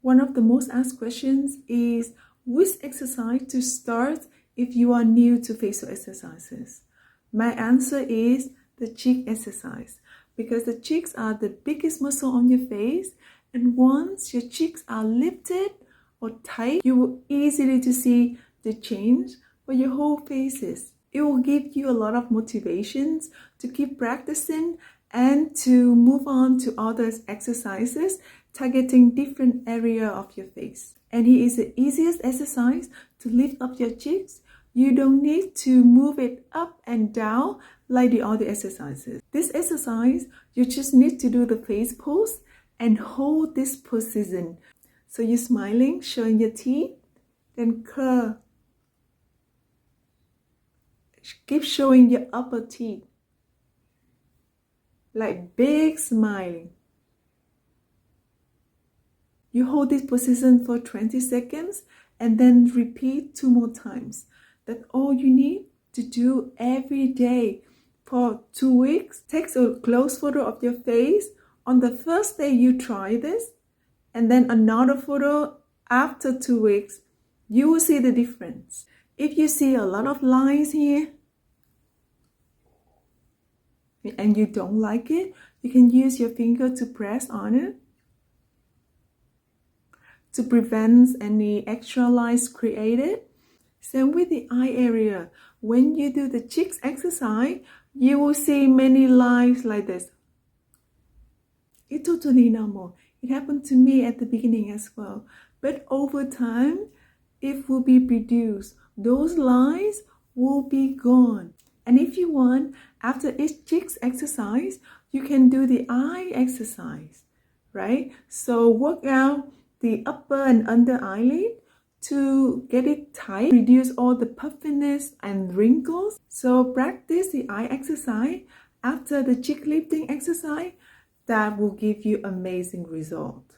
One of the most asked questions is which exercise to start if you are new to facial exercises. My answer is the cheek exercise, because the cheeks are the biggest muscle on your face, and once your cheeks are lifted or tight, you will easily to see the change for your whole faces. It will give you a lot of motivations to keep practicing and to move on to other exercises targeting different area of your face. And here is the easiest exercise to lift up your cheeks. You don't need to move it up and down like the other exercises. This exercise, you just need to do the face pose and hold this position. So you're smiling, showing your teeth, then curl. Keep showing your upper teeth, like big smiling. You hold this position for 20 seconds and then repeat 2 more times. That's all you need to do every day for 2 weeks. Take a close photo of your face. On the first day you try this, and then another photo after 2 weeks. You will see the difference. If you see a lot of lines here and you don't like it, you can use your finger to press on it to prevent any extra lines created. Same with the eye area. When you do the cheeks exercise, you will see many lines like this. It's totally normal. It happened to me at the beginning as well. But over time, it will be reduced. Those lines will be gone. And if you want, after each cheeks exercise, you can do the eye exercise, right? So work out the upper and under eyelid to get it tight, reduce all the puffiness and wrinkles. So practice the eye exercise after the cheek lifting exercise. That will give you amazing result.